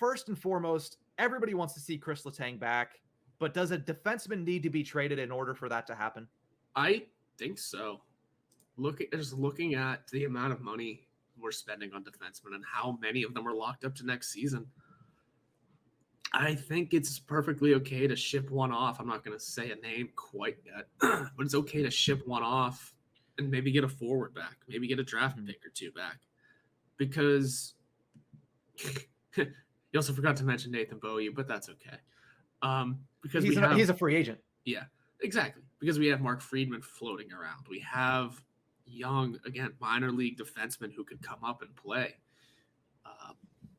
first and foremost, everybody wants to see Chris Letang back, but does a defenseman need to be traded in order for that to happen? I think so. Looking at the amount of money we're spending on defensemen and how many of them are locked up to next season, I think it's perfectly okay to ship one off. I'm not going to say a name quite yet, but it's okay to ship one off and maybe get a forward back, maybe get a draft pick or two back. Because you also forgot to mention Nathan Beaulieu, but that's okay. Because he's a free agent. Yeah, exactly. Because we have Mark Friedman floating around. We have young, again, minor league defensemen who could come up and play.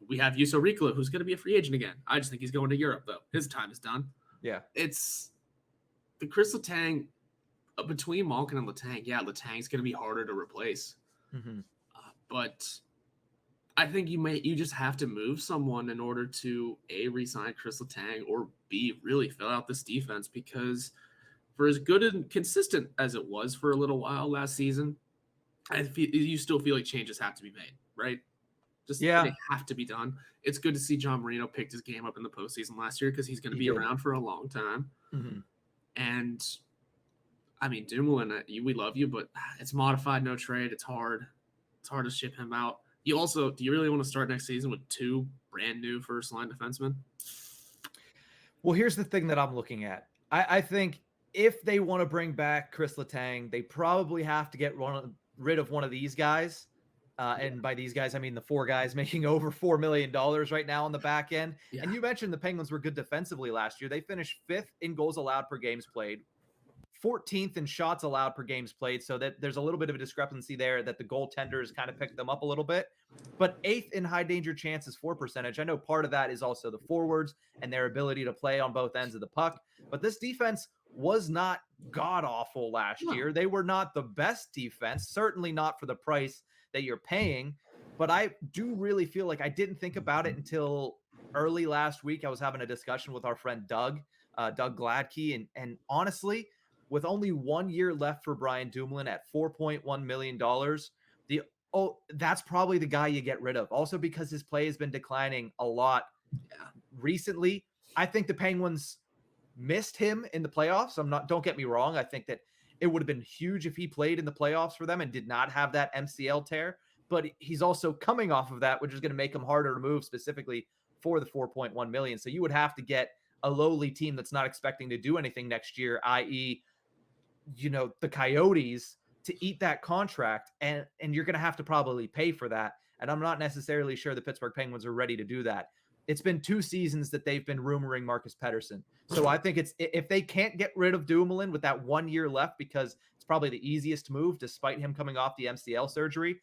We have Juuso Riikola, who's going to be a free agent again. I just think he's going to Europe, though. His time is done. Yeah. It's the Chris Letang, between Malkin and Letang, Letang's going to be harder to replace. But I think you just have to move someone in order to, A, re-sign Chris Letang, or B, really fill out this defense, because for as good and consistent as it was for a little while last season, you still feel like changes have to be made, right? They have to be done. It's good to see John Marino picked his game up in the postseason last year because he's going to be around for a long time. And, I mean, Dumoulin, we love you, but it's modified, no trade. It's hard. It's hard to ship him out. Do you really want to start next season with two brand new first-line defensemen? Well, here's the thing that I'm looking at. I think if they want to bring back Chris Letang, they probably have to get rid of one of these guys. And by these guys, I mean the four guys making over $4 million right now on the back end. Yeah. And you mentioned the Penguins were good defensively last year. They finished 5th in goals allowed per games played, 14th in shots allowed per games played. So that there's a little bit of a discrepancy there that the goaltenders kind of picked them up a little bit. But 8th in high danger chances for percentage. I know part of that is also the forwards and their ability to play on both ends of the puck. But this defense was not god-awful last year. They were not the best defense, certainly not for the price that you're paying. But I do really feel like I didn't think about it until early last week. I was having a discussion with our friend Doug Gladkey. And honestly, with only 1 year left for Brian Dumoulin at $4.1 million, that's probably the guy you get rid of. Also because his play has been declining a lot recently. I think the Penguins missed him in the playoffs. Don't get me wrong. I think that it would have been huge if he played in the playoffs for them and did not have that MCL tear. But he's also coming off of that, which is going to make him harder to move specifically for the $4.1 million. So you would have to get a lowly team that's not expecting to do anything next year, i.e., the Coyotes, to eat that contract. And you're going to have to probably pay for that. And I'm not necessarily sure the Pittsburgh Penguins are ready to do that. It's been 2 seasons that they've been rumoring Marcus Pettersson. So I think if they can't get rid of Dumoulin with that 1 year left, because it's probably the easiest move despite him coming off the MCL surgery,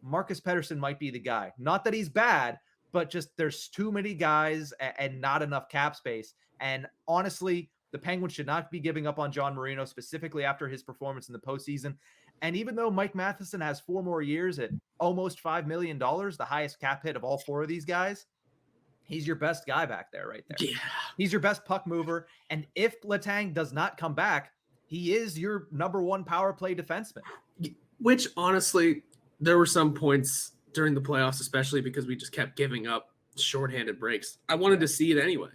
Marcus Pettersson might be the guy. Not that he's bad, but just there's too many guys and not enough cap space. And honestly, the Penguins should not be giving up on John Marino, specifically after his performance in the postseason. And even though Mike Matheson has 4 more years at almost $5 million, the highest cap hit of all 4 of these guys, he's your best guy back there right there. Yeah. He's your best puck mover. And if Letang does not come back, he is your number 1 power play defenseman. Which, honestly, there were some points during the playoffs, especially because we just kept giving up shorthanded breaks. I wanted to see it anyway.